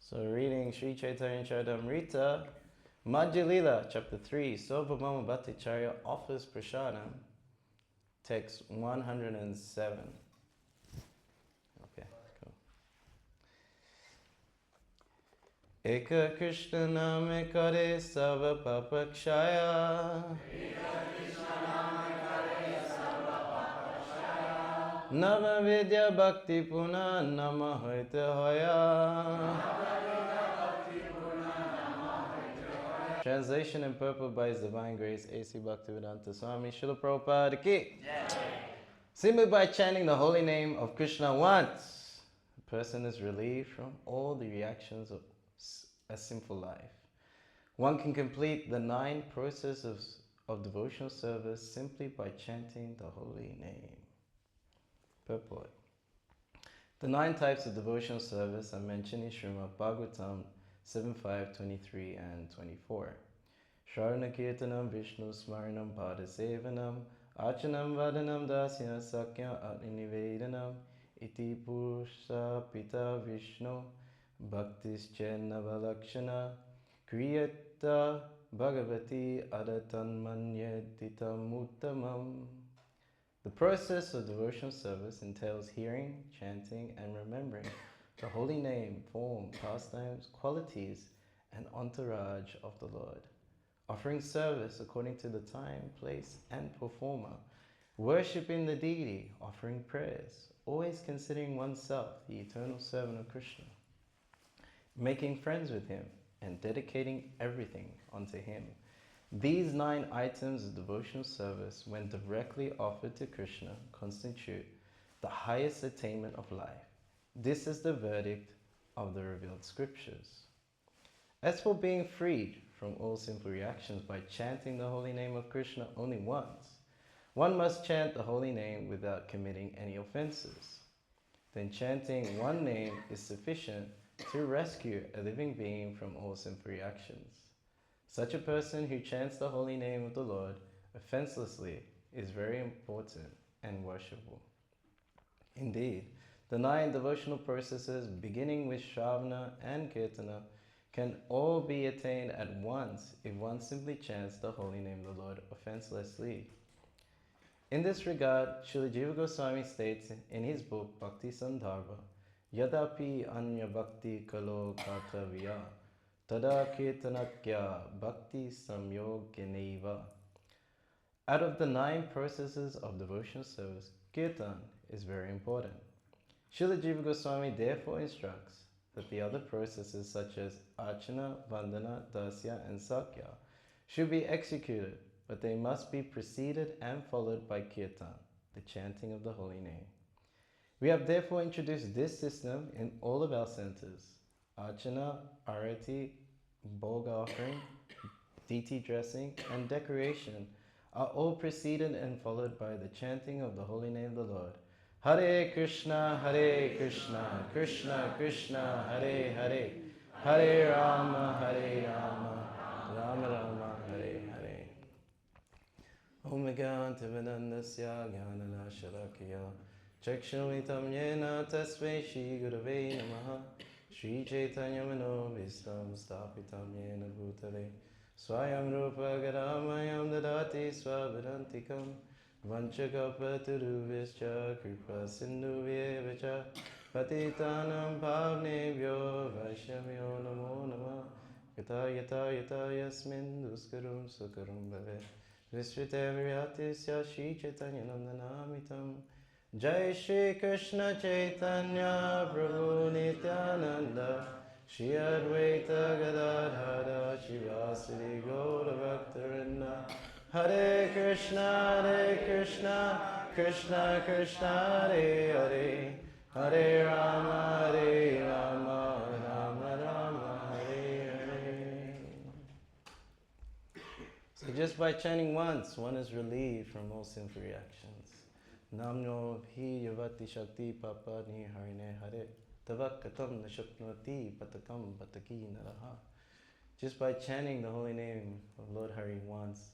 So reading Sri Chaitanya Charitamrita, Madhya Lila, chapter 3, Sarvabhauma Bhattacharya offers prasadam, text 107. Okay, cool. Eka Kṛṣṇa name kare sava papakshaya. Nava-vidya bhakti puna namahoita hoya. Translation and purport by His Divine Grace A.C. Bhaktivedanta Swami Srila Prabhupada ki. Simply by chanting the holy name of Kṛṣṇa once, a person is relieved from all the reactions of a sinful life. One can complete the 9 processes of devotional service simply by chanting the holy name. Purport. The 9 types of devotional service are mentioned in Śrīmad-Bhāgavatam 7.5, 23 and 24. Śravaṇaṁ kīrtanaṁ viṣṇoḥ smaraṇaṁ pāda-sevanam arcanaṁ vandanaṁ dāsyaṁ sakhyam ātma-nivedanam iti puṁsārpitā viṣṇoḥ bhaktiś nava-lakṣaṇā kriyeta bhagavaty addhā manye dhītam uttamam. The process of devotional service entails hearing, chanting, and remembering the holy name, form, pastimes, qualities, and entourage of the Lord. Offering service according to the time, place, and performer. Worshipping the deity, offering prayers, always considering oneself the eternal servant of Kṛṣṇa. Making friends with him, and dedicating everything unto him. These 9 items of devotional service, when directly offered to Kṛṣṇa, constitute the highest attainment of life. This is the verdict of the revealed scriptures. As for being freed from all sinful reactions by chanting the holy name of Kṛṣṇa only once, one must chant the holy name without committing any offenses. Then chanting one name is sufficient to rescue a living being from all sinful reactions. Such a person who chants the holy name of the Lord offenselessly is very important and worshipful. Indeed, the 9 devotional processes, beginning with śravaṇaṁ and kīrtanaṁ, can all be attained at once if one simply chants the holy name of the Lord offenselessly. In this regard, Srila Jiva Goswami states in his book Bhakti Sandarbha, Yadapi anya bhakti kalo kartavya tada kīrtanakya bhakti samyogeneva. Out of the 9 processes of devotional service, kirtan is very important. Srila Jiva Goswami therefore instructs that the other processes such as arcana, vandana, dāsyaṁ, and sakhyam should be executed, but they must be preceded and followed by kirtan, the chanting of the holy name. We have therefore introduced this system in all of our centers. Archana, arati, bhoga offering, deity dressing, and decoration are all preceded and followed by the chanting of the holy name of the Lord. Hare Kṛṣṇa, Hare Kṛṣṇa, Kṛṣṇa Kṛṣṇa, Hare Hare, Hare Rama, Hare Rama, Rama Rama, Hare Hare. Om Bhaktivedanta Jnana-shalakaya Chakshunvitam Yena Tasmai Shri Gurave Namaha Sri Chaitanya Manovistam Stapitam Yena Bhutale Swayam Rupa Gadamayam Dadati Swabadantikam Vanchakapaturuvescha Kripa Sindhuvyeva Patitanam Bhavnebhyo Vaishnavyo Namo Namah Yata Yata Yata Yasmin Duskarum Sukarum Bhave Vishrite Viryatisya Shri Chaitanya Nandanamitam Jai Shri Kṛṣṇa Chaitanya Prabhu Nityananda Shri Advaita Gadadhara Shivasari Gaura Bhaktarinda Hare Kṛṣṇa, Hare Kṛṣṇa, Kṛṣṇa Kṛṣṇa, Hare Hare, Hare Rama, Hare Rama, Rama Rama, Hare Hare. So just by chanting once, one is relieved from all sinful reactions. Namno bhi yavati shakti papani harine hare tavakatam nashaknoti patakam pataki naraha. Just by chanting the holy name of Lord Hari once,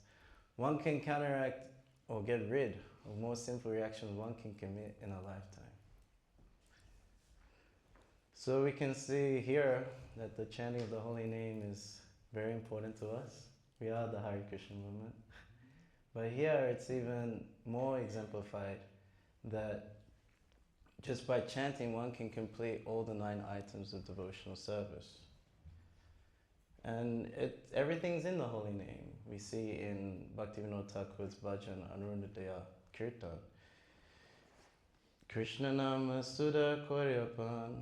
one can counteract or get rid of more sinful reactions one can commit in a lifetime. So So we can see here that the chanting of the holy name is very important to us. We are the Hare Krishna movement. But here it's even more exemplified that just by chanting one can complete all the 9 items of devotional service. And everything's in the holy name. We see in Bhaktivedanta Thakur's bhajan, Anurudaya Kirtan, Kṛṣṇa nama sudha koryapan,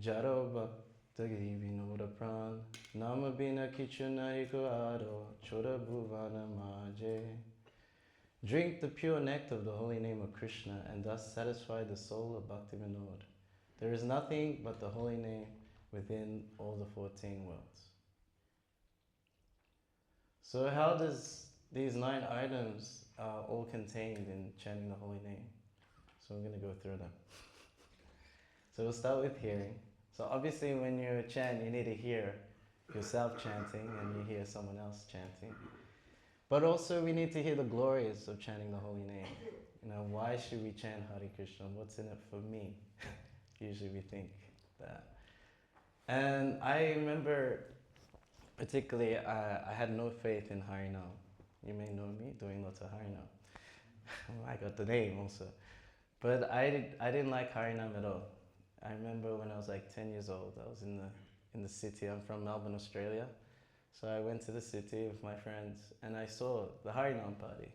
jaro bhaktagi vinodapran, nama bina kichunaiku ado, choda bhuvana maje. Drink the pure nectar of the holy name of Kṛṣṇa and thus satisfy the soul of Bhaktivedanta. There is nothing but the holy name within all the 14 worlds. So how does these 9 items are all contained in chanting the holy name? So we're going to go through them. So we'll start with hearing. So obviously when you chant, you need to hear yourself chanting and you hear someone else chanting. But also we need to hear the glories of chanting the holy name. You know, why should we chant Hare Krishna? What's in it for me? Usually we think that. And I remember particularly, I had no faith in Harinama. You may know me doing lots of Harinama. I got the name also. But I didn't like Harinama at all. I remember when I was like 10 years old, I was in the city. I'm from Melbourne, Australia. So I went to the city with my friends and I saw the Harinama party.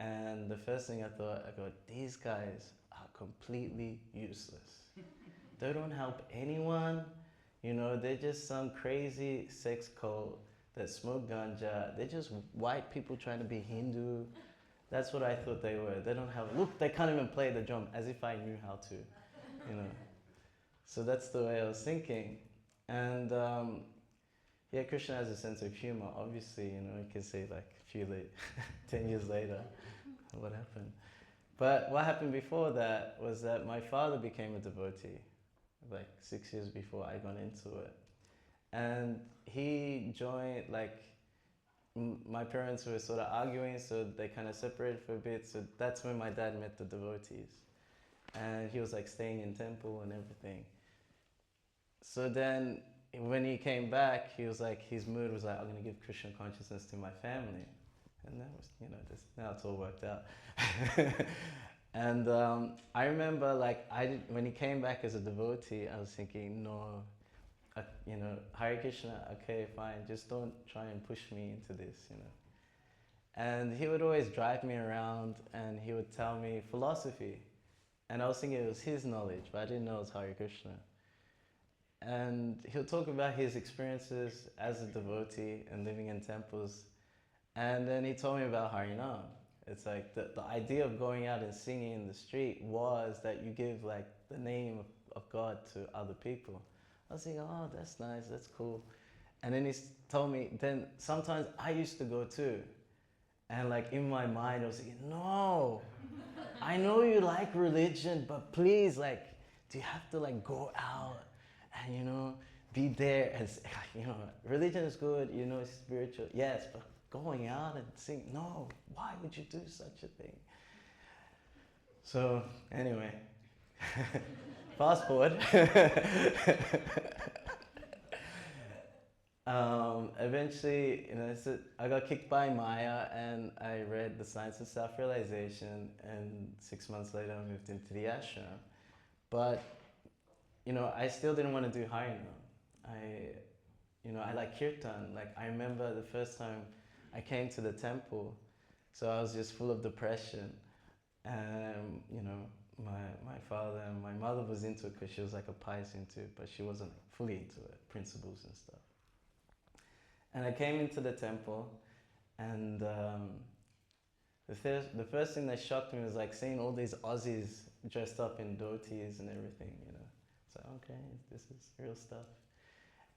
And the first thing I thought, these guys are completely useless. They don't help anyone. You know, they're just some crazy sex cult that smoke ganja. They're just white people trying to be Hindu. That's what I thought they were. They don't have, look, they can't even play the drum, as if I knew how to, you know. So that's the way I was thinking. And yeah, Krishna has a sense of humor. Obviously, you know, you can say like 10 years later, what happened? But what happened before that was that my father became a devotee, like 6 years before I got into it. And he joined, like, my parents were sort of arguing, so they kind of separated for a bit. So that's when my dad met the devotees. And he was like staying in temple and everything. So then when he came back, he was like, his mood was like, I'm going to give Krishna consciousness to my family. And that was, you know, just, now it's all worked out. And I remember, like, when he came back as a devotee, I was thinking, no, you know, Hare Krishna, okay, fine, just don't try and push me into this, you know. And he would always drive me around and he would tell me philosophy. And I was thinking it was his knowledge, but I didn't know it was Hare Krishna. And he'll talk about his experiences as a devotee and living in temples. And then he told me about Harinama. It's like the idea of going out and singing in the street was that you give like the name of God to other people. I was thinking, oh, that's nice, that's cool. And then he told me, then sometimes I used to go too. And like in my mind, I was thinking, no, I know you like religion, but please, like, do you have to like go out and, you know, be there and, you know, religion is good, you know, it's spiritual, yes, but going out and sing, no, why would you do such a thing? So anyway, fast forward. Eventually, you know, I got kicked by Maya and I read The Science of Self-Realization, and 6 months later I moved into the ashram. But, you know, I still didn't want to do Harinama. I like kirtan. Like, I remember the first time I came to the temple, so I was just full of depression. And, you know, my father and my mother was into it because she was like a pious into it, but she wasn't fully into it, principles and stuff. And I came into the temple, and the first thing that shocked me was like seeing all these Aussies dressed up in dhotis and everything, you know. So okay, this is real stuff.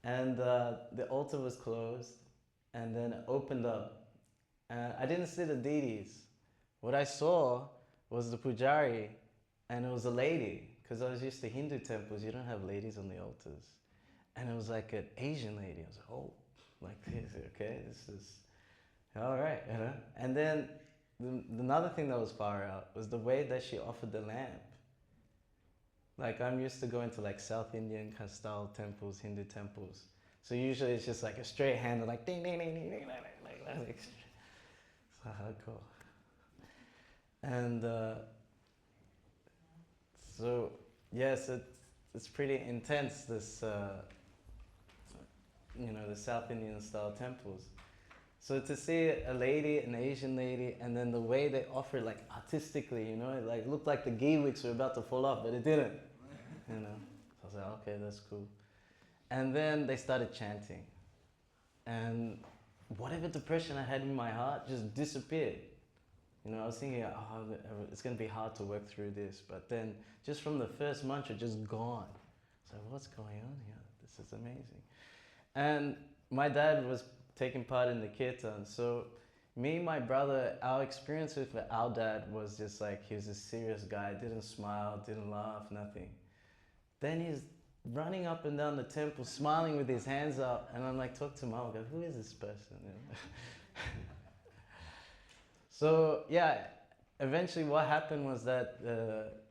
And the altar was closed, and then it opened up. And I didn't see the deities. What I saw was the pujari, and it was a lady, because I was used to Hindu temples, you don't have ladies on the altars. And it was like an Asian lady. I was like, oh, like this, okay, this is all right, you know. And then another thing that was far out was the way that she offered the lamp. Like I'm used to going to like South Indian kind of style temples, Hindu temples. So usually it's just like a straight handle, like ding, ding, ding, ding, ding, like that. Like, so hardcore. And so yes, it's pretty intense. This the South Indian style temples. So to see a lady, an Asian lady, and then the way they offer it, like artistically, it like looked like the ghee wicks were about to fall off, but it didn't. So I was like, okay, that's cool. And then they started chanting, and whatever depression I had in my heart just disappeared. I was thinking, oh, it's going to be hard to work through this, but then just from the first mantra, just gone. So what's going on here? This is amazing. And my dad was taking part in the Kirtan, so me and my brother, our experience with our dad was just like, he was a serious guy, didn't smile, didn't laugh, nothing. Then he's running up and down the temple, smiling with his hands up, and I'm like, talk to Mom, go, who is this person? So yeah, eventually what happened was that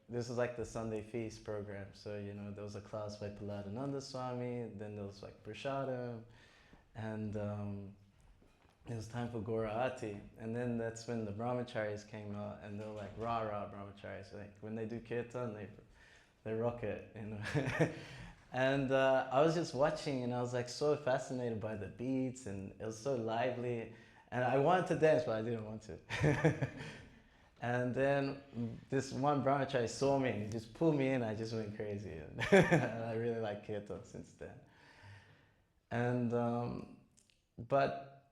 this was like the Sunday feast program. So there was a class by Prahlādananda Swami, then there was like Prasadam, and it was time for Gora Arati. And then that's when the brahmacharis came out, and they were like rah brahmacharis. Like when they do kirtan, they rock it, And I was just watching, and I was like so fascinated by the beats, and it was so lively. And I wanted to dance, but I didn't want to. And then this one brahmachari saw me, and he just pulled me in. I just went crazy. And I really like kirtan since then. And but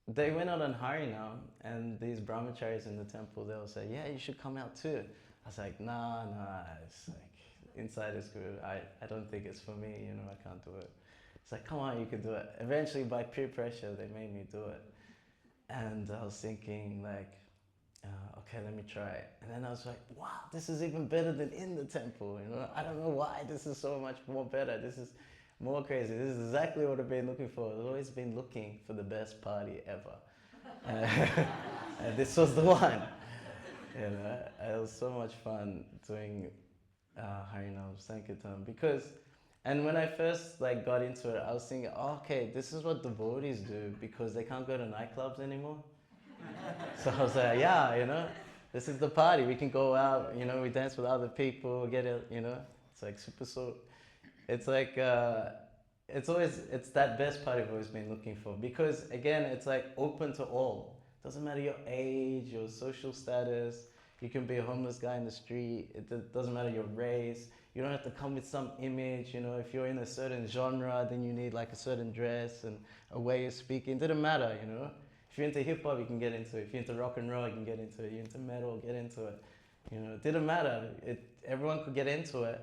they went out on Harinama, and these brahmacharis in the temple, they will say, yeah, you should come out too. I was like, nah, it's like, inside is good. I don't think it's for me, I can't do it. It's like, come on, you can do it. Eventually, by peer pressure, they made me do it. And I was thinking like, okay, let me try it. And then I was like, wow, this is even better than in the temple, I don't know why this is so much more better. This is more crazy. This is exactly what I've been looking for. I've always been looking for the best party ever. And this was the one. It was so much fun doing Harinama, Sankirtan, and when I first got into it, I was thinking, oh, okay, this is what devotees do because they can't go to nightclubs anymore. So I was like, yeah, this is the party. We can go out, we dance with other people, get it, it's like super so. It's like, it's that best party I've always been looking for because again, it's like open to all. Doesn't matter your age, your social status. You can be a homeless guy in the street. It doesn't matter your race. You don't have to come with some image. If you're in a certain genre, then you need like a certain dress and a way of speaking. It doesn't matter, If you're into hip hop, you can get into it. If you're into rock and roll, you can get into it. You're into metal, get into it. It didn't matter. Everyone could get into it.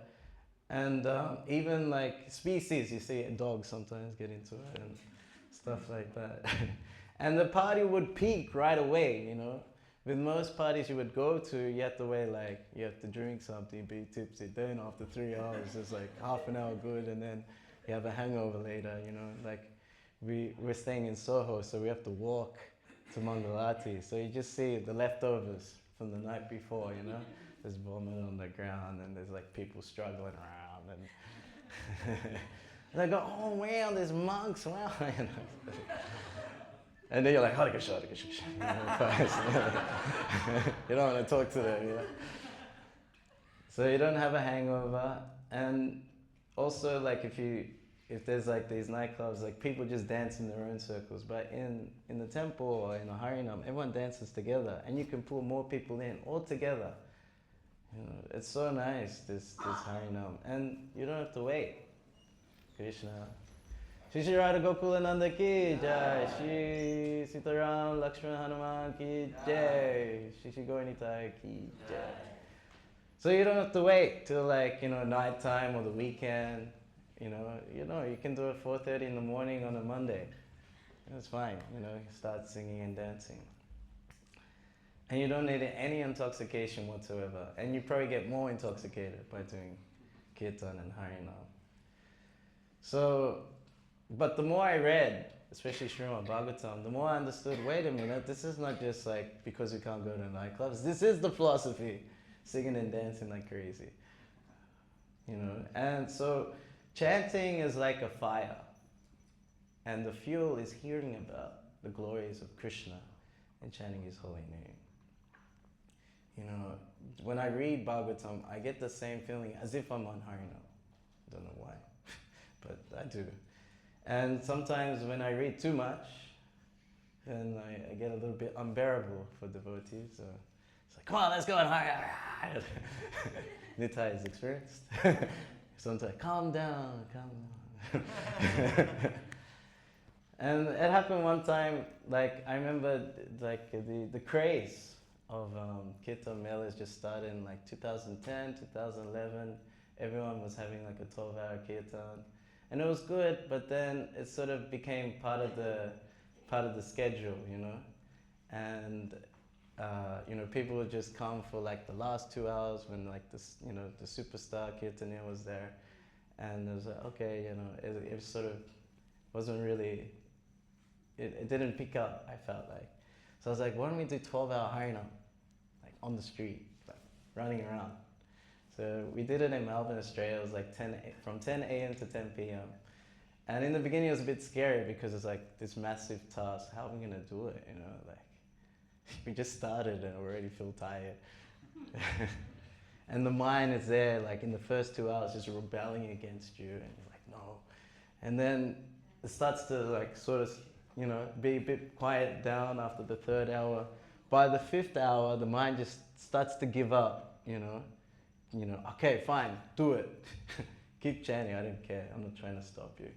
And even like species, you see dogs sometimes get into it and stuff like that. And the party would peak right away, With most parties you would go to, you have to wait you have to drink something, be tipsy. Then after 3 hours, it's like half an hour good, and then you have a hangover later, We're staying in Soho, so we have to walk to Mangalati. So you just see the leftovers from the night before, There's vomit on the ground, and there's people struggling around, and they go, oh wow, there's monks, wow. And then you're like, Hare Krishna, Hare Krishna. You don't want to talk to them, So you don't have a hangover. And also, if there's these nightclubs, people just dance in their own circles. But in the temple or in a Harinam, everyone dances together, and you can pull more people in all together. It's so nice, this Harinam. And you don't have to wait. Krishna. Shri Radha Gokulananda ki jai, Shri Sitaram Lakshmana Hanuman ki jai, Shri Gauranitai ki jai. So you don't have to wait till nighttime or the weekend. You can do it 4:30 in the morning on a Monday. It's fine. Start singing and dancing. And you don't need any intoxication whatsoever. And you probably get more intoxicated by doing Kirtan and Harinam. So, but the more I read, especially Śrīmad-Bhāgavatam, the more I understood, wait a minute, this is not just because we can't go to nightclubs. This is the philosophy, singing and dancing like crazy. you know. And so chanting is like a fire, and the fuel is hearing about the glories of Kṛṣṇa and chanting his holy name. You know, when I read Bhagavatam, I get the same feeling as if I'm on Harinama. Don't know why, but I do. And sometimes when I read too much, then I get a little bit unbearable for devotees. So it's like, come on, let's go on Harinama. Nitai is experienced. Sometimes, calm down, calm down. And it happened one time, like I remember like the craze of Kirtan Melas just started in like 2010, 2011. Everyone was having like a 12-hour Kirtan. And it was good, but then it sort of became part of the schedule, you know. And you know, people would just come for like the last 2 hours when like this, you know, the superstar Kirtaniya was there. And it was like, okay, you know, it sort of wasn't really, it didn't pick up, I felt like. So I was like, why don't we do 12-hour Harinam, like on the street, like running around. So we did it in Melbourne, Australia. It was like from 10 a.m. to 10 p.m. And in the beginning it was a bit scary because it's like this massive task. How are we gonna do it, you know? Like, we just started and already feel tired. And the mind is there, like in the first 2 hours, just rebelling against you, and you're like, no. And then it starts to like sort of, you know, be a bit quiet down after the 3rd hour. By the 5th hour, the mind just starts to give up, you know. You know, okay, fine, do it. Keep chanting, I don't care, I'm not trying to stop you.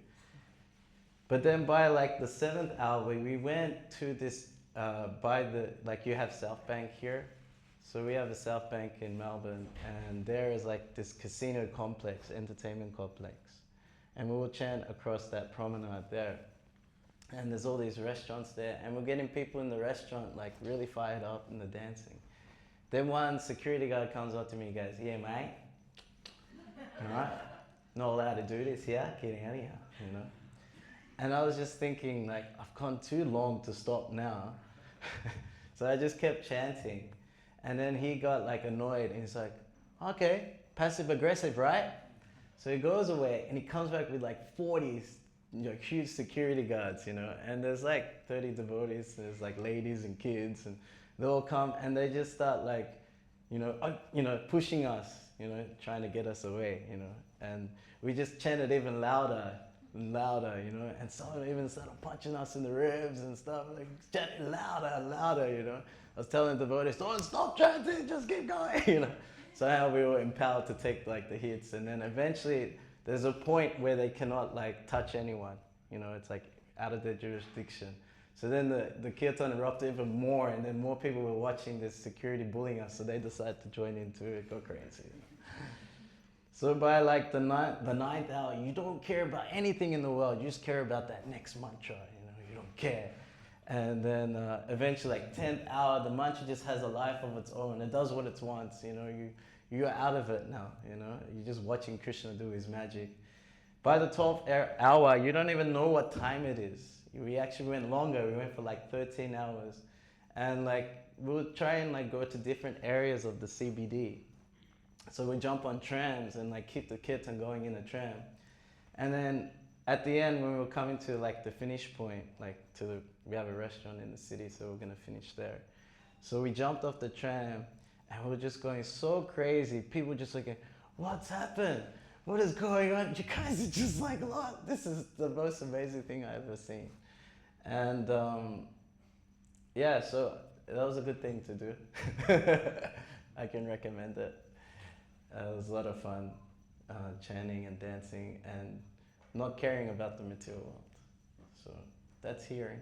But then by like the 7th hour, we went to this, by the, like you have South Bank here. So we have a South Bank in Melbourne, and there is like this casino complex, entertainment complex. And we will chant across that promenade there. And there's all these restaurants there, and we're getting people in the restaurant like really fired up in the dancing. Then one security guard comes up to me and goes, yeah, mate, alright, not allowed to do this here, getting out of here, you know. And I was just thinking, like, I've gone too long to stop now. So I just kept chanting. And then he got like annoyed and he's like, okay, passive aggressive, right? So he goes away and he comes back with like 40, you know, huge security guards, you know, and there's like 30 devotees, there's like ladies and kids, and they all come and they just start like, you know, pushing us, you know, trying to get us away, you know. And we just chanted even louder and louder, you know, and some of them even started punching us in the ribs and stuff, like chanting louder and louder, you know. I was telling the devotees, don't stop chanting, just keep going, you know. Somehow we were empowered to take like the hits, and then eventually there's a point where they cannot like touch anyone, you know, it's like out of their jurisdiction. So then the kirtan erupted even more, and then more people were watching this security bullying us, so they decided to join in too. It got crazy. So by like the 9th hour, you don't care about anything in the world, you just care about that next mantra, you know, you don't care. And then eventually like 10th hour, the mantra just has a life of its own, it does what it wants, you know, you're out of it now, you know, you're just watching Kṛṣṇa do his magic. By the 12th hour, you don't even know what time it is. We actually went longer, we went for like 13 hours. And like, we'll try and like go to different areas of the CBD. So we jump on trams and like keep the kirtan going in a tram. And then at the end, when we were coming to like the finish point, like we have a restaurant in the city, so we're gonna finish there. So we jumped off the tram and we were just going so crazy. People just looking, what's happened? What is going on? You guys are just like, look, this is the most amazing thing I've ever seen. And yeah, so that was a good thing to do. I can recommend it. It was a lot of fun, chanting and dancing and not caring about the material world. So that's hearing.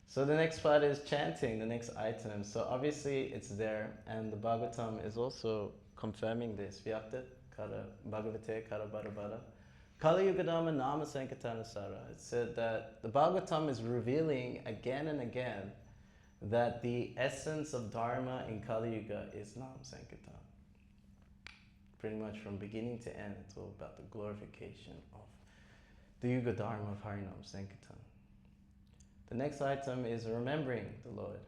So the next part is chanting, the next item. So obviously it's there, and the Bhagavatam is also confirming this. Vyakta kara bhagavate kara bhara Kali Yugadama nama Sankirtan sara. It said that the Bhagavatam is revealing again and again that the essence of Dharma in Kali Yuga is Nam Sankirtan. Pretty much from beginning to end, it's all about the glorification of the Yuga Dharma of Harinam Sankirtan. The next item is remembering the Lord.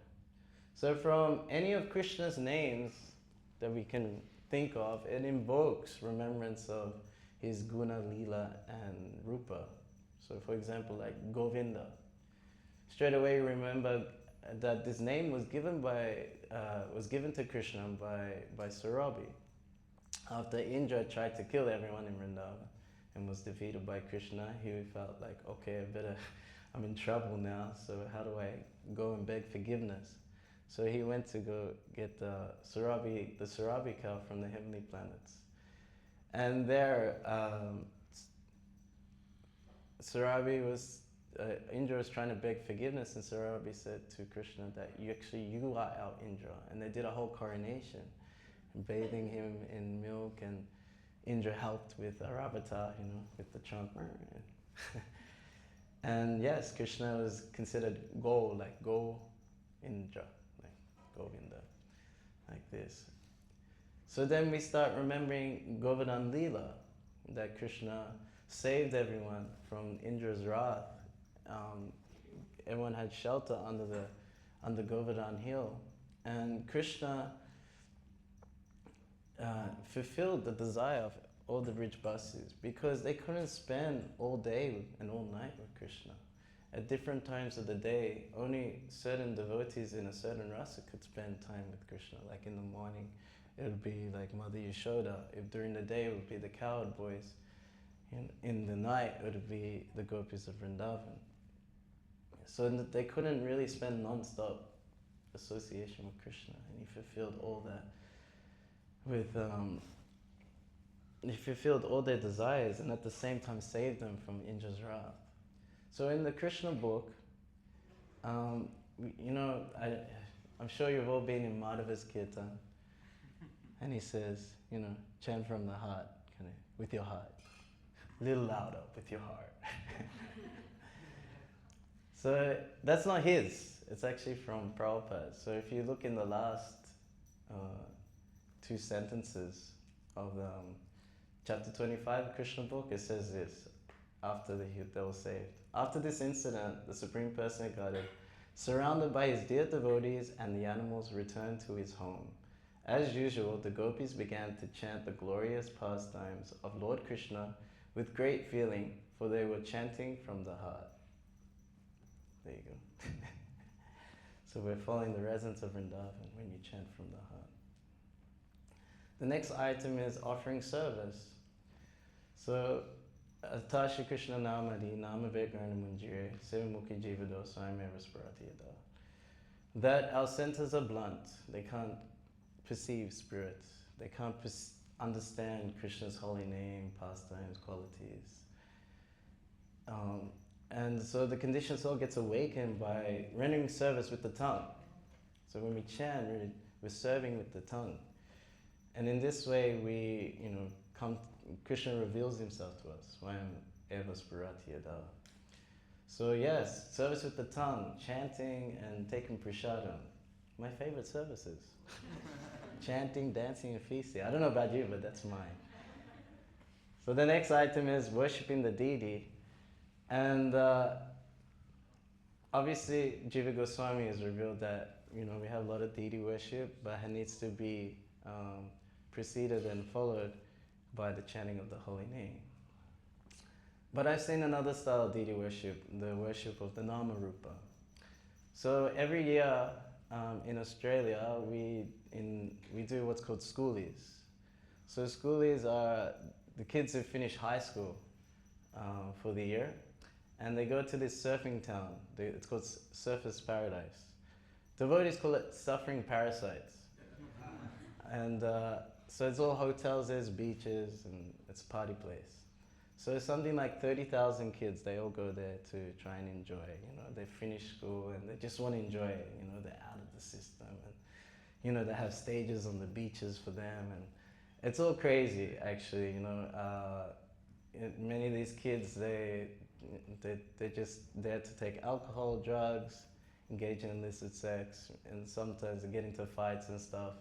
So from any of Krishna's names that we can think of, it invokes remembrance of his guna, lila, and rupa. So for example, like Govinda. Straight away you remember that this name was given to Kṛṣṇa by Surabi. After Indra tried to kill everyone in Vrindavan and was defeated by Kṛṣṇa, he felt like, okay, I'm in trouble now, so how do I go and beg forgiveness? So he went to go get the Surabi cow from the heavenly planets. And there, Indra was trying to beg forgiveness, and Surabi said to Kṛṣṇa that you are our Indra. And they did a whole coronation, bathing him in milk, and Indra helped with Aravata, with the trunk. And yes, Kṛṣṇa was considered Go, like Go Indra, like Govinda, like this. So then we start remembering Govardhan Leela, that Kṛṣṇa saved everyone from Indra's wrath. Everyone had shelter under Govardhan Hill, and Kṛṣṇa fulfilled the desire of all the rich basis, because they couldn't spend all day and all night with Kṛṣṇa. At different times of the day, only certain devotees in a certain rasa could spend time with Kṛṣṇa. Like in the morning, it would be like Mother Yashoda. If during the day, it would be the cowherd boys. In the night, it would be the gopis of Vrindavan. So they couldn't really spend non-stop association with Kṛṣṇa, and he fulfilled all that he fulfilled all their desires, and at the same time saved them from Indra's wrath. So in the Kṛṣṇa book, I'm sure you've all been in Madhava's Kirtan, and he says, chant from the heart, with your heart. A little louder, with your heart. So that's not his, it's actually from Prabhupada. So if you look in the last 2 sentences of chapter 25 of Kṛṣṇa book, it says this, after they were saved. After this incident, the Supreme Personality of Godhead, surrounded by his dear devotees and the animals, returned to his home. As usual, the gopis began to chant the glorious pastimes of Lord Kṛṣṇa with great feeling, for they were chanting from the heart. There you go. So we're following the resonance of Vrindavan when you chant from the heart. The next item is offering service. So, addhā Śrī Kṛṣṇa nāmadī nāma vekarna munjire sevamukhi jivado swayameva sparati yada. That our senses are blunt. They can't perceive spirits. They can't understand Krishna's holy name, pastimes, qualities. And so the conditioned soul gets awakened by rendering service with the tongue. So when we chant, we're serving with the tongue. And in this way, Krishna reveals himself to us. Swayam eva sparati yada. So yes, service with the tongue, chanting and taking prasadam. My favorite services. Chanting, dancing, and feasting. I don't know about you, but that's mine. So the next item is worshipping the deity. And obviously, Jiva Goswami has revealed that, we have a lot of deity worship, but it needs to be preceded and followed by the chanting of the holy name. But I've seen another style of deity worship, the worship of the nama-rupa. So every year in Australia, we do what's called schoolies. So schoolies are the kids who finish high school for the year, and they go to this surfing town. It's called Surfers Paradise. Devotees call it suffering parasites. And so it's all hotels, there's beaches, and it's a party place. So something like 30,000 kids, they all go there to try and enjoy. They finish school and they just want to enjoy it. They're out of the system, and they have stages on the beaches for them, and it's all crazy actually. Many of these kids, they're just there to take alcohol, drugs, engage in illicit sex, and sometimes they get into fights and stuff.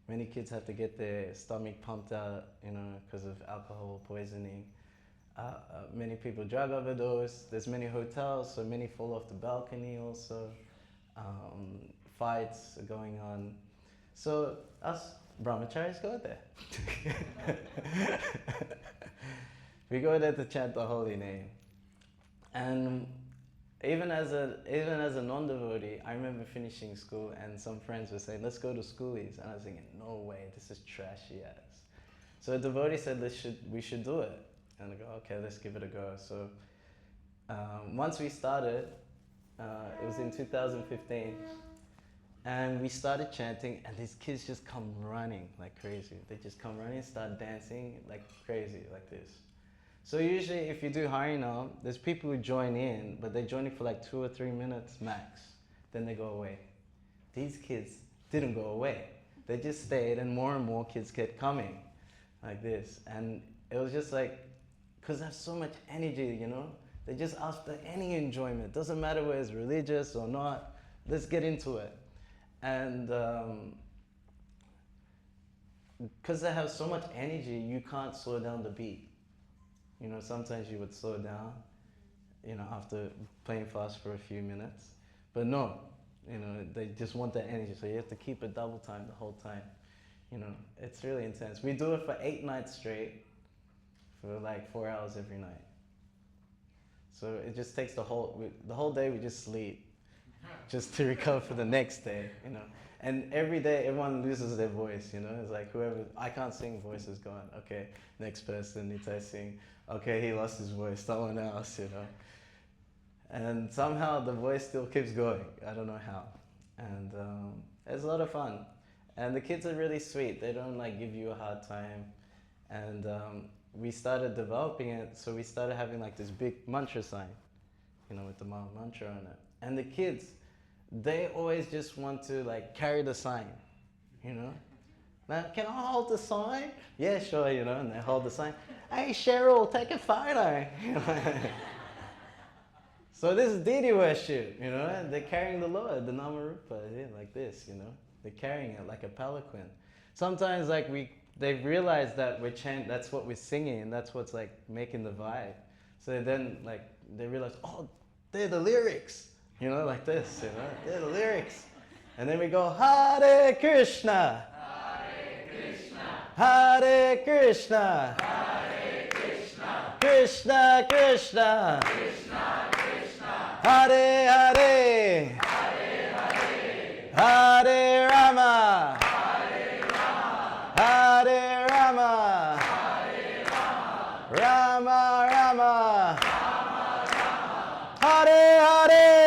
Many kids have to get their stomach pumped out, because of alcohol poisoning. Many people drug overdose. There's many hotels, so many fall off the balcony also. Fights are going on. So us brahmacharis go there. We go there to chant the holy name. And even as a non-devotee, I remember finishing school and some friends were saying, let's go to schoolies. And I was thinking, no way, this is trashy ass. So a devotee said, we should do it. And I go, okay, let's give it a go. So once we started, it was in 2015, and we started chanting, and these kids just come running like crazy. They just come running, start dancing like crazy, like this. So usually if you do Harinama, there's people who join in, but they join in for like 2 or 3 minutes max. Then they go away. These kids didn't go away. They just stayed, and more kids kept coming like this. And it was just like, because there's so much energy, you know? They just ask for any enjoyment. Doesn't matter whether it's religious or not. Let's get into it. And because they have so much energy, you can't slow down the beat. You know, sometimes you would slow down, you know, after playing fast for a few minutes. But no, you know, they just want that energy. So you have to keep it double time the whole time. You know, it's really intense. We do it for 8 nights straight, for like 4 hours every night. So it just takes the whole day we just sleep, just to recover for the next day, you know. And every day everyone loses their voice, you know. It's like whoever, I can't sing, voice is gone. Okay, next person, Nitai sing. Okay, he lost his voice, someone else, you know. And somehow the voice still keeps going. I don't know how. And it's a lot of fun. And the kids are really sweet. They don't like give you a hard time. And we started developing it, so we started having like this big mantra sign, you know, with the mantra on it. And the kids, they always just want to like carry the sign, you know. Now, can I hold the sign? Yeah, sure, you know, and they hold the sign. Hey, Cheryl, take a photo. So this is deity worship, you know, and they're carrying the Lord, the Namarupa, yeah, like this, you know. They're carrying it like a palanquin. Sometimes like they've realized that that's what we're singing, and that's what's like making the vibe. So then like they realize, oh, they're the lyrics, you know, like this, you know, they're the lyrics. And then we go, Hare Kṛṣṇa, Hare Kṛṣṇa, Hare Kṛṣṇa, Kṛṣṇa Kṛṣṇa, Kṛṣṇa Kṛṣṇa, Hare Hare, Hare Hare, Hare Rama, Hare Rama, Hare Rama, Hare Rama, Rama Rama, Rama Rama, Hare Hare, Hare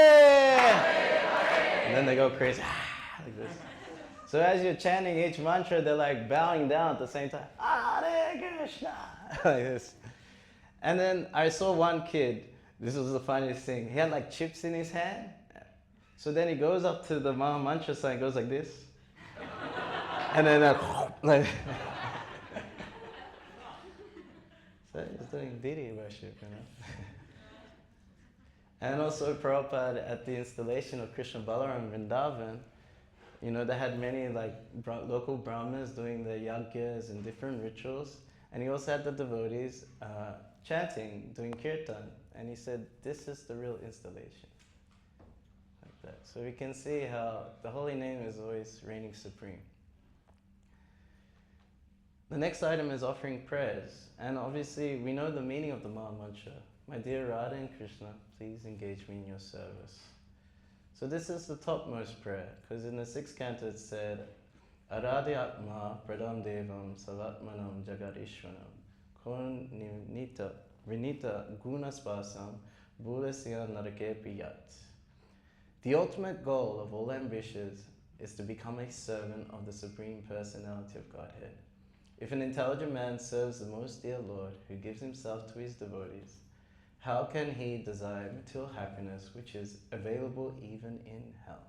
Hare. And then they go crazy, like this. So as you're chanting each mantra, they're like bowing down at the same time. Hare Kṛṣṇa, like this. And then I saw one kid, this was the funniest thing. He had like chips in his hand. So then he goes up to the Maha Mantra sign, goes like this. And then like so he's doing deity worship, you know. And also Prabhupada at the installation of Krishna Balaram in Vrindavan, you know, they had many like local Brahmins doing their yagyas and different rituals. And he also had the devotees chanting, doing kirtan. And he said, this is the real installation. Like that. So we can see how the holy name is always reigning supreme. The next item is offering prayers. And obviously we know the meaning of the Maha Mantra. My dear Radha and Krishna, please engage me in your service. So this is the topmost prayer, because in the 6th canto it said, Aradhyatma pradam devam savatmanam jagadishwanam kon vinita gunaspasam bulasya narakepi yat. The ultimate goal of all ambitions is to become a servant of the Supreme Personality of Godhead. If an intelligent man serves the most dear Lord, who gives himself to his devotees, how can he desire material happiness which is available even in hell?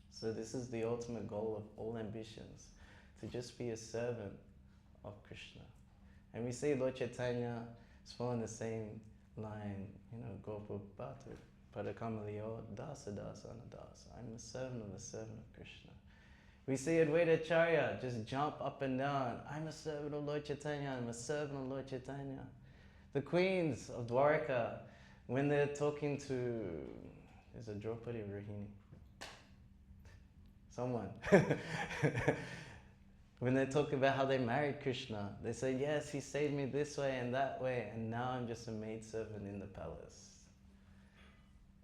So this is the ultimate goal of all ambitions, to just be a servant of Krishna. And we see Lord Chaitanya is following the same line, you know, Gopa Bhatu, Padakamaliyo, Dasa Dasa Anadasa. I'm a servant of Krishna. We see Advaita Acharya just jump up and down. I'm a servant of Lord Chaitanya, I'm a servant of Lord Chaitanya. The queens of Dwarka, when they're talking to, is it Draupadi or Rohini? Someone. When they talk about how they married Kṛṣṇa, they say, yes, he saved me this way and that way, and now I'm just a maidservant in the palace.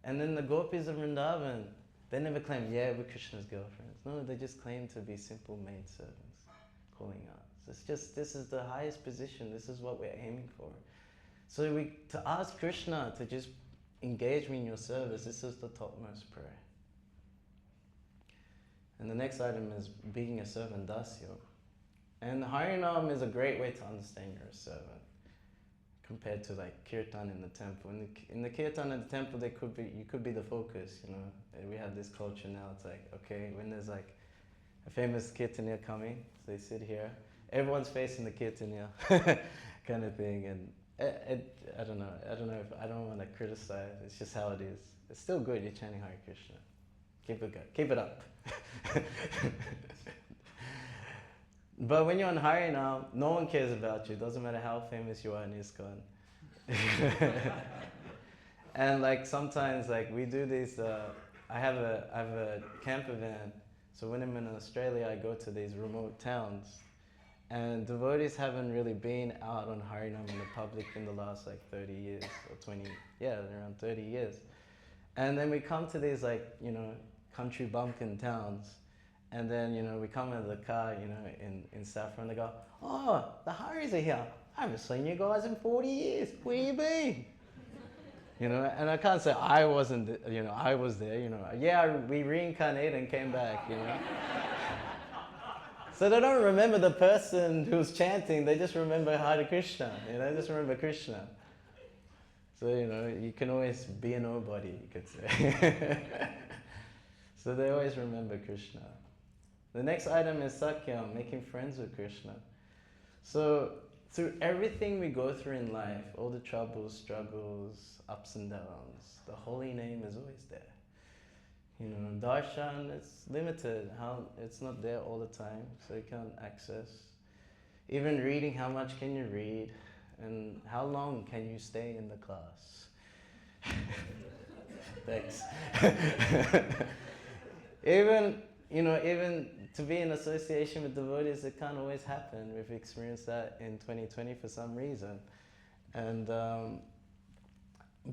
And then the gopis of Vrindavan, they never claim, yeah, we're Krishna's girlfriends. No, they just claim to be simple maidservants, calling out. It's just, this is the highest position, this is what we're aiming for. So to ask Kṛṣṇa to just engage me in your service, this is the topmost prayer. And the next item is being a servant, dāsyaṁ. And Harinama is a great way to understand you're a servant, compared to like Kirtan in the temple. In the Kirtan in the temple, you could be the focus, you know. And we have this culture now, it's like, okay, when there's like a famous Kirtaniya coming, so they sit here, everyone's facing the Kirtaniya kind of thing, and I don't know if, I don't want to criticize, it's just how it is. It's still good, you're chanting Hare Krishna. Keep it good, keep it up. But when you're on Harinama, no one cares about you. Doesn't matter how famous you are in ISKCON. And like sometimes, like we do these. I have a camp event. So when I'm in Australia, I go to these remote towns, and devotees haven't really been out on Harinama in the public in the last like 30 years or 20. Yeah, around 30 years. And then we come to these like country bumpkin towns. And then, we come in the car, in Saffron, they go, oh, the Haris are here. I haven't seen you guys in 40 years. Where you been? And I can't say I wasn't, I was there, Yeah, we reincarnated and came back, So they don't remember the person who's chanting, they just remember Hare Krishna, just remember Kṛṣṇa. So, you can always be a nobody, you could say. So they always remember Kṛṣṇa. The next item is sakhyam, making friends with Kṛṣṇa. So through everything we go through in life, all the troubles, struggles, ups and downs, the holy name is always there. Darshan, it's limited, it's not there all the time, so you can't access. Even reading, how much can you read? And how long can you stay in the class? Thanks. Even to be in association with devotees, it can't always happen. We've experienced that in 2020 for some reason. And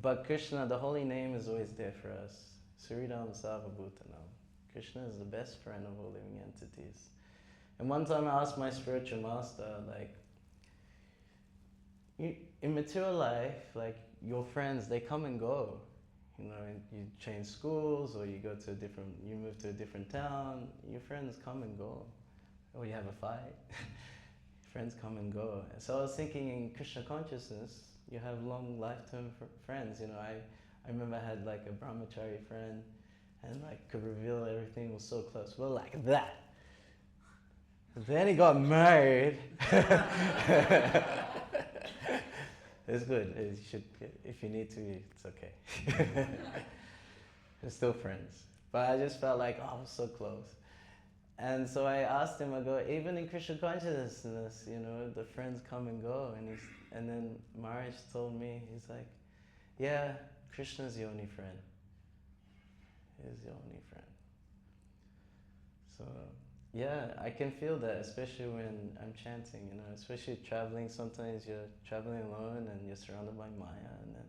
but Kṛṣṇa, the holy name, is always there for us. Śrīdāṁ sarvabhūtānam. Kṛṣṇa is the best friend of all living entities. And one time I asked my spiritual master, like, in material life, like, your friends, they come and go. You change schools, or you move to a different town, your friends come and go. Or you have a fight, friends come and go. So I was thinking, in Krishna consciousness, you have long lifetime friends. I remember I had like a brahmachari friend, and like could reveal everything, was so close. Well, like that. Then he got married. It's good. You should, if you need to, it's okay. We're still friends. But I just felt like, I was so close. And so I asked him, I go, even in Krishna consciousness, the friends come and go. And then Maharaj told me, he's like, yeah, Krishna's the only friend. He's the only friend. So, yeah, I can feel that, especially when I'm chanting, especially traveling. Sometimes you're traveling alone and you're surrounded by maya, and then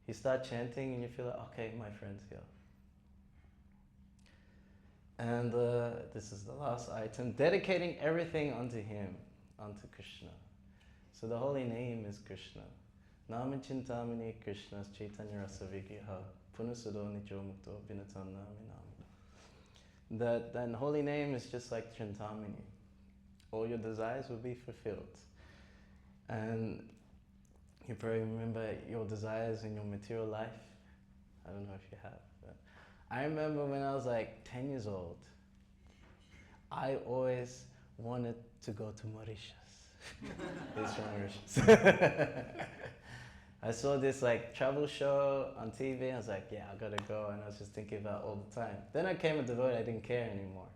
you start chanting and you feel like, okay, my friend's here. And this is the last item, dedicating everything unto him, unto Kṛṣṇa. So the holy name is Kṛṣṇa. Nama chintamani Kṛṣṇas chaitanya rasa vigriha punasado nijo mukto binatam nami nami. That holy name is just like Chintamani. All your desires will be fulfilled. And you probably remember your desires in your material life. I don't know if you have. But I remember when I was like 10 years old, I always wanted to go to Mauritius. It's from Mauritius. I saw this like travel show on TV, I was like, yeah, I gotta go, and I was just thinking about it all the time. Then I became a devotee, I didn't care anymore.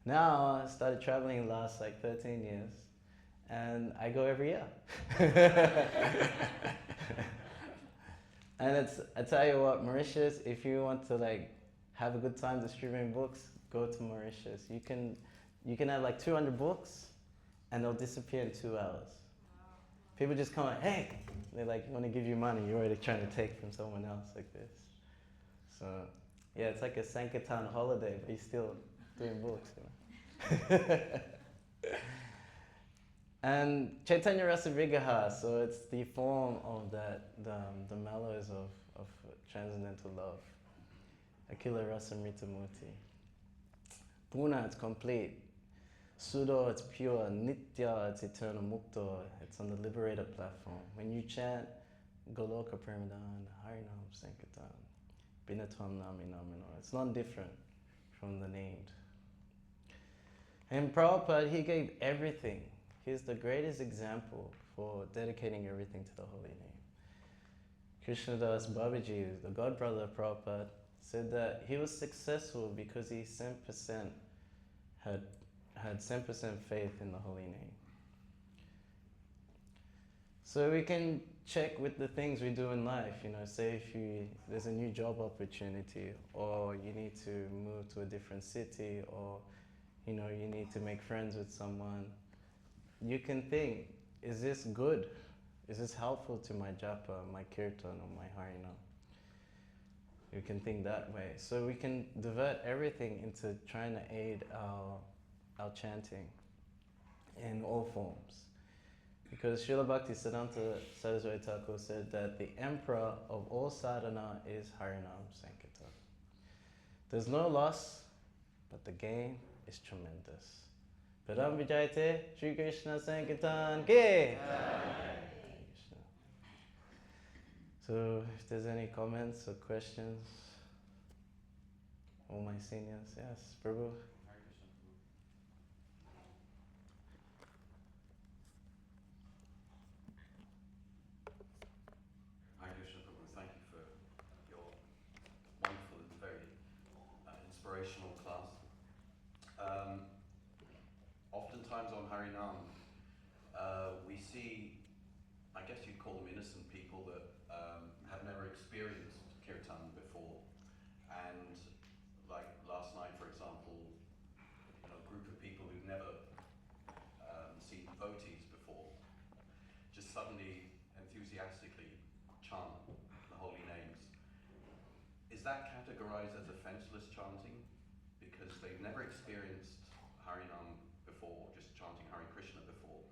Now I started traveling the last like 13 years, and I go every year. And I tell you what, Mauritius, if you want to like have a good time distributing books, go to Mauritius. You can You can have like 200 books and they'll disappear in 2 hours. People just come like, hey, they like want to give you money, you're already trying to take from someone else like this. So yeah, it's like a Sankirtan holiday, but you're still doing books, you know. And Chaitanya Rasa Vigraha, so it's the form of that, the mellows of transcendental love. Akila Rasa Mritamurti. Puna, it's complete. Sudo, it's pure. Nitya, it's eternal. Mukta, it's on the liberated platform. When you chant Goloka Paramadan, Harinama, Sankirtan, Binatam Nami Namino, it's not different from the named. And Prabhupada, he gave everything. He's the greatest example for dedicating everything to the holy name. Krishnadas Babaji, the god brother of Prabhupada, said that he was successful because he 100% had 100% faith in the holy name. So we can check with the things we do in life, you know, say if there's a new job opportunity, or you need to move to a different city, or you know, you need to make friends with someone. You can think, is this good? Is this helpful to my japa, my kirtan, or my harinam? You can think that way. So we can divert everything into trying to aid our chanting in all forms. Because Srila Bhaktisiddhanta Saraswati Thakur said that the emperor of all sadhana is Harinam Sankirtan. There's no loss, but the gain is tremendous. Param Vijayate, Shri Kṛṣṇa Sankirtan Ki! So, if there's any comments or questions, all my seniors, yes, Prabhu. Hare Krishna, Prabhu. Thank you for your wonderful and very inspirational class. Oftentimes on Harinam, we see, I guess you'd call them innocent people that have never experienced kirtan before. And like last night, for example, you know, a group of people who've never seen devotees before just suddenly enthusiastically chant the holy names. Is that categorized as offenseless chanting? Because they've never experienced Harinam before, just chanting Hare Krishna before.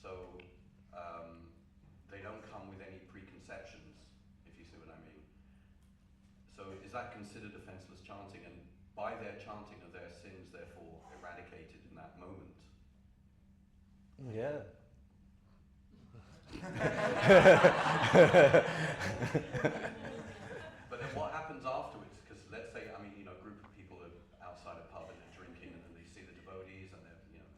So they don't come with any preconceptions, if you see what I mean. So is that considered offenseless chanting? And by their chanting are their sins therefore eradicated in that moment? Yeah. But then what happens afterwards? Because let's say, I mean, you know, a group of people are outside a pub and they're drinking, and then they see the devotees and they're, you know,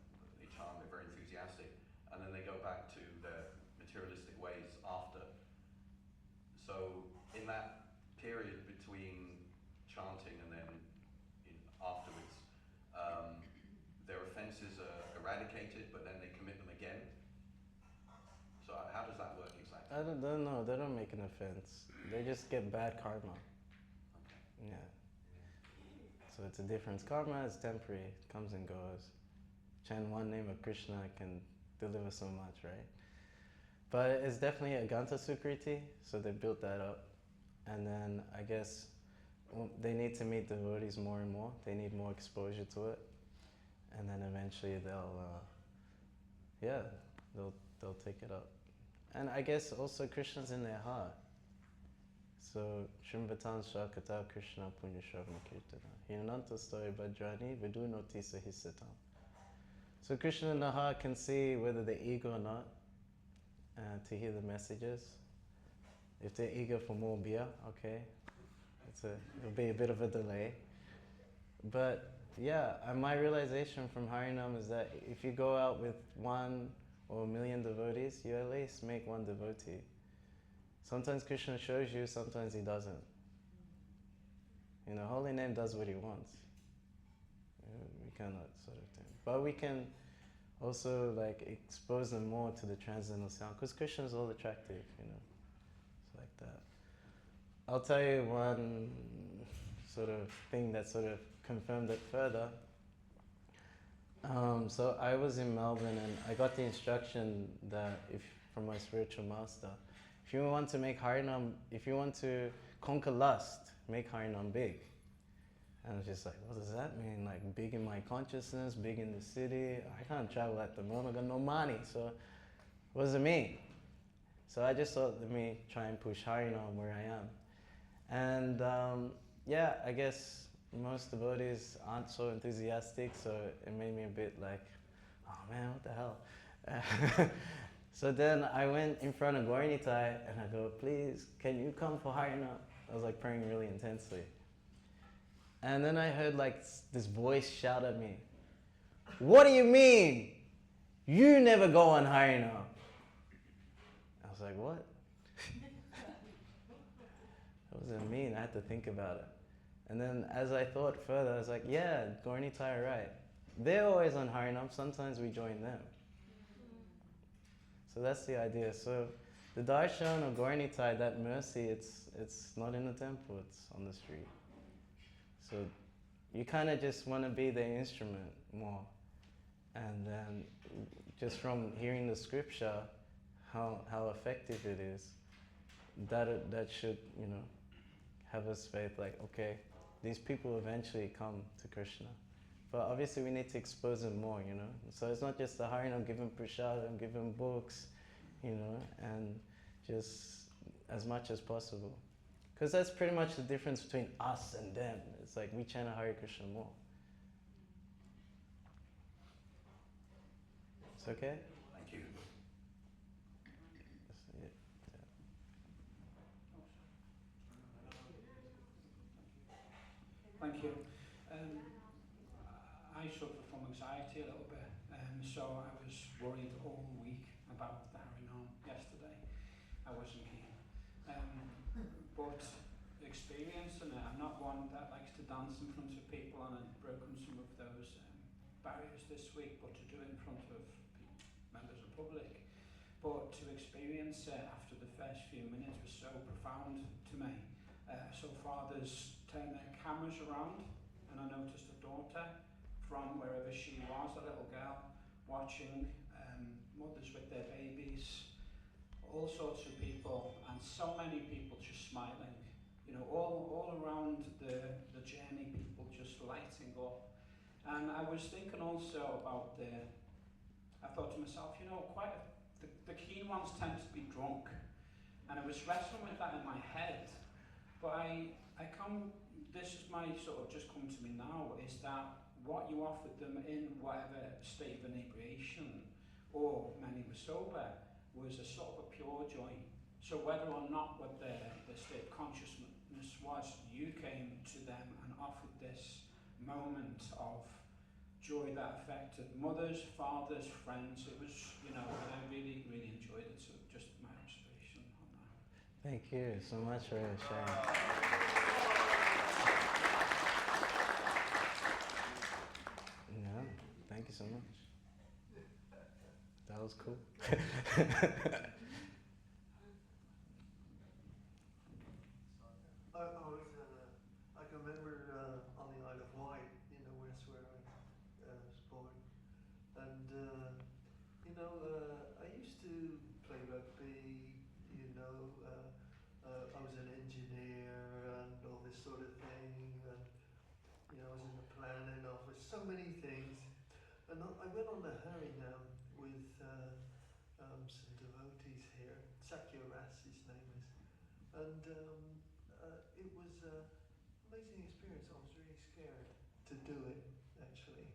they chant, they're very enthusiastic, and then they go back to their materialistic ways after. So in that period between chanting and then afterwards, their offenses are eradicated, but then they commit them again. So how does that work exactly? I don't know, they don't make an offense. They just get bad karma. Okay. Yeah. So it's a difference. Karma is temporary, it comes and goes. Chant one name of Krishna can deliver so much, right? But it's definitely a Ganta Sukriti, so they built that up. And then I guess they need to meet devotees more and more. They need more exposure to it. And then eventually they'll take it up. And I guess also Krishna's in their heart. So, Śrīmad-Bhāgavatam Shakata Kṛṣṇa Punya Śravaṇaṁ Kirtana. Hinanta Stoy Bhadrani Vidu Notisa Hisatam. So Krishna in the heart can see whether they're eager or not to hear the messages. If they're eager for more beer, okay, it'll be a bit of a delay. But yeah, my realization from Harinam is that if you go out with 1 or 1,000,000 devotees, you at least make one devotee. Sometimes Krishna shows you, sometimes he doesn't. You know, holy name does what he wants. We cannot sort of thing. But we can also like expose them more to the transcendental sound, because Krishna is all attractive, you know. It's like that. I'll tell you one sort of thing that sort of confirmed it further. So I was in Melbourne and I got the instruction that from my spiritual master, if you want to make Harinam, if you want to conquer lust, make Harinam big. And I was just like, what does that mean? Like big in my consciousness, big in the city? I can't travel at the moment, I got no money. So what does it mean? So I just thought, let me try and push Harinam where I am. And yeah, I guess most devotees aren't so enthusiastic, so it made me a bit like, oh man, what the hell? So then I went in front of Gauranitai and I go, please, can you come for Harinam? I was like praying really intensely. And then I heard like this voice shout at me, what do you mean? You never go on Harinam. I was like, what? What does it mean? I had to think about it. And then as I thought further, I was like, yeah, Gauranitai are right. They're always on Harinam, sometimes we join them. So that's the idea. So the darshan of Gauranitai, that mercy, it's not in the temple, it's on the street. So you kind of just want to be the instrument more. And then just from hearing the scripture, how effective it is, that should, have us faith like, okay, these people eventually come to Kṛṣṇa. But obviously we need to expose them more, So it's not just the Harinam, give them prasadam, give them books, and just as much as possible. Because that's pretty much the difference between us and them. It's like we chant Hare Krishna more. It's okay? Thank you. Thank you. I suffer from anxiety a little bit, so I was worried all week about the Harinam yesterday. I wasn't keen. But experiencing it, I'm not one that likes to dance in front of people, and I've broken some of those barriers this week, but to do it in front of members of the public. But to experience it after the first few minutes was so profound to me. So fathers turned their cameras around, and I noticed a daughter from wherever she was, a little girl, watching mothers with their babies, all sorts of people, and so many people just smiling. All around the journey, people just lighting up. And I was thinking also about I thought to myself, the keen ones tend to be drunk. And I was wrestling with that in my head. But this is my sort of just come to me now, is that what you offered them in whatever state of inebriation, or many were sober, was a sort of a pure joy. So whether or not what their state of consciousness was, you came to them and offered this moment of joy that affected mothers, fathers, friends. It was, and I really, really enjoyed it. So just my observation on that. Thank you so much for sharing. No, thank you so much. That was cool. I can remember on the Isle of Wight, west where I was born, and I used to play rugby. I was an engineer and all this sort of thing, and I was in the planning office. So many things, and I went on the Harinam with some devotees here. Sakyaras's name is, and it was an amazing experience. I was really scared to do it, actually.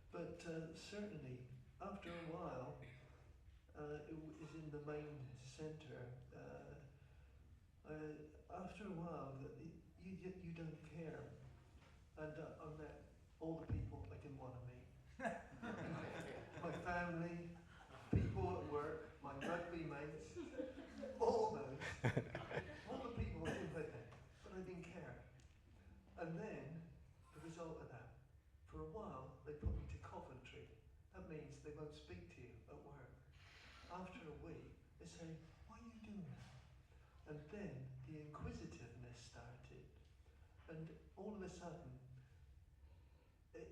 But certainly, after a while, it is in the main centre. After a while, you don't care. And I met all the people I didn't want to meet. My family, people at work, my rugby mates, all those. All the people I didn't with it, but I didn't care. And then, the result of that, for a while, they put me to Coventry. That means they won't speak to you at work. After a week, they say, why are you doing that? And then the inquisitiveness started. And all of a sudden, it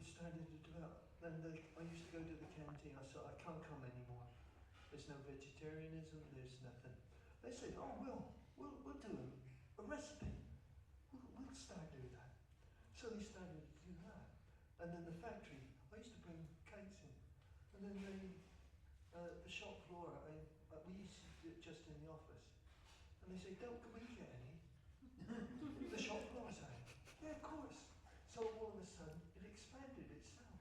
started to develop. And I used to go to the canteen. I said, I can't come anymore. There's no vegetarianism. There's nothing. They said, oh, we'll do a recipe. We'll start doing that. So they started to do that. And then the factory, I used to bring cakes in. And then the shop floor, we used to do it just in the office. And they say, don't we get any? The shop floor saying, yeah, of course. So all of a sudden, it expanded itself.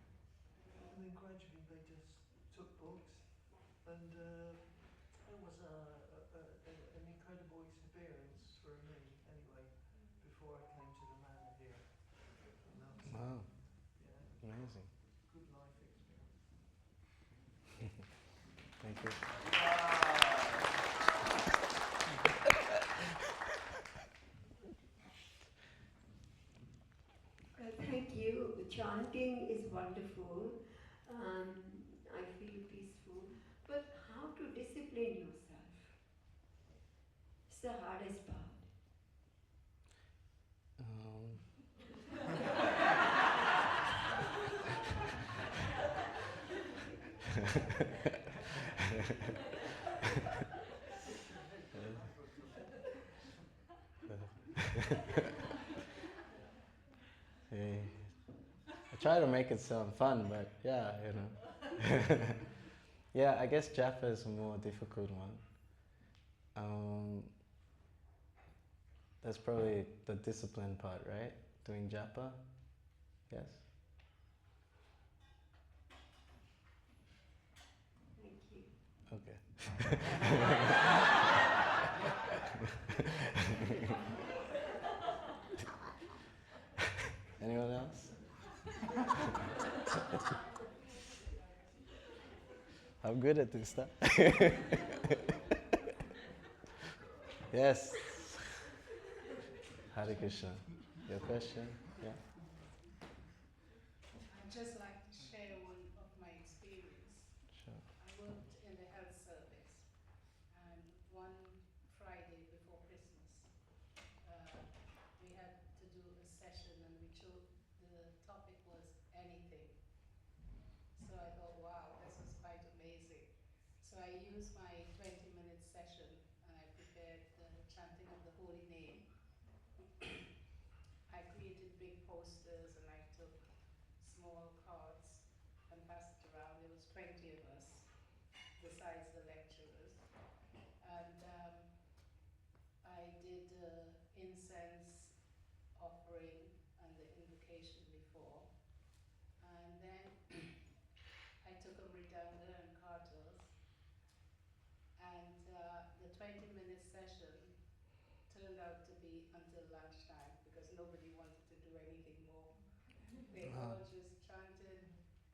And then gradually they just took books. And it was an incredible experience for me, anyway, before I came to the Manor here. And that was, Wow, yeah, amazing. good life experience. Thank you. Well, thank you. Chanting is wonderful. I feel peaceful. But how to discipline yourself? It's the hardest part. Hey. I try to make it sound fun, but yeah, you know. Yeah, I guess Japa is a more difficult one. That's probably the discipline part, right? Doing Japa? Yes? Thank you. Okay. Anyone else? I'm good at this stuff. Yes. Hare Krishna. Your question? Yeah? I'd just like to share one of my experience. Sure. I worked in the health service, and one Friday before Christmas, we had to do a session, and the topic was anything. So I thought, wow, this was quite amazing. So I used my 20-minute session, and I prepared the chanting of the holy name. I created big posters, and I took small cards and passed it around. There was 20 of us, besides the lecturers. And I did incense offering and the invocation before. And then I took a mridanga and kartals. And the 20-minute session turned out to be until lunchtime because nobody wanted to do anything more. They all just chanted,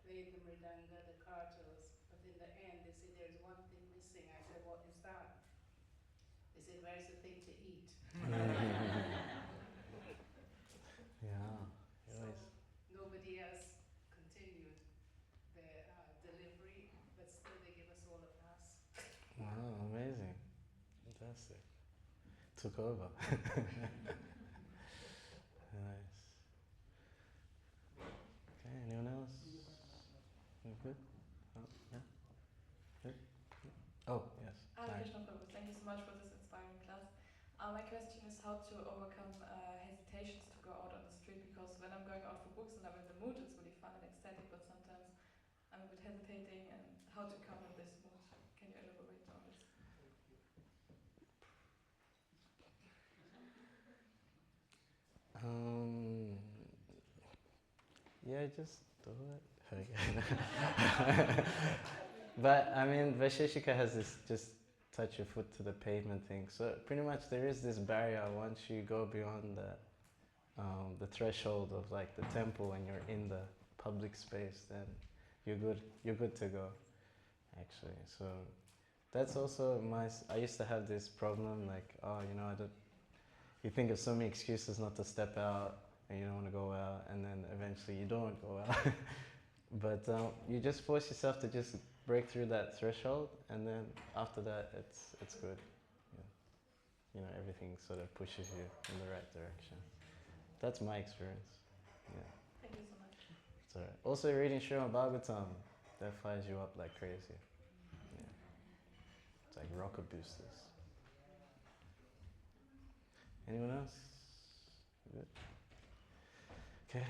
played the mridanga, the kartals, but in the end they said there's one thing missing. I said, what is that? They said, where's the thing to eat? Yeah. So nobody else continued their delivery, but still they give us all a pass. Wow, amazing. Fantastic. Took over. Nice. Okay, anyone else? You good? Oh, yeah? Good? Oh, yes. Hare Hi. Krishna Prabhu, thank you so much for this inspiring class. My question is how to overcome hesitations to go out on the street, because when I'm going out for books and I'm in the mood, it's really fun and ecstatic, but sometimes I'm a bit hesitating, and how to come in this mood. Can you elaborate on this? Yeah, just do it. But I mean, Vaisheshika has this just touch your foot to the pavement thing. So pretty much there is this barrier once you go beyond the threshold of like the temple and you're in the public space, then you're good. You're good to go, actually. So that's also I used to have this problem, like, oh, you know, you think of so many excuses not to step out, and you don't want to go out, and then eventually you don't go out. But you just force yourself to just break through that threshold, and then after that, it's good. Yeah. You know, everything sort of pushes you in the right direction. That's my experience. Yeah. Thank you so much. It's It's alright. Also reading Śrīmad-Bhāgavatam, that fires you up like crazy. Yeah. It's like rocket boosters. Anyone else? Good? Okay.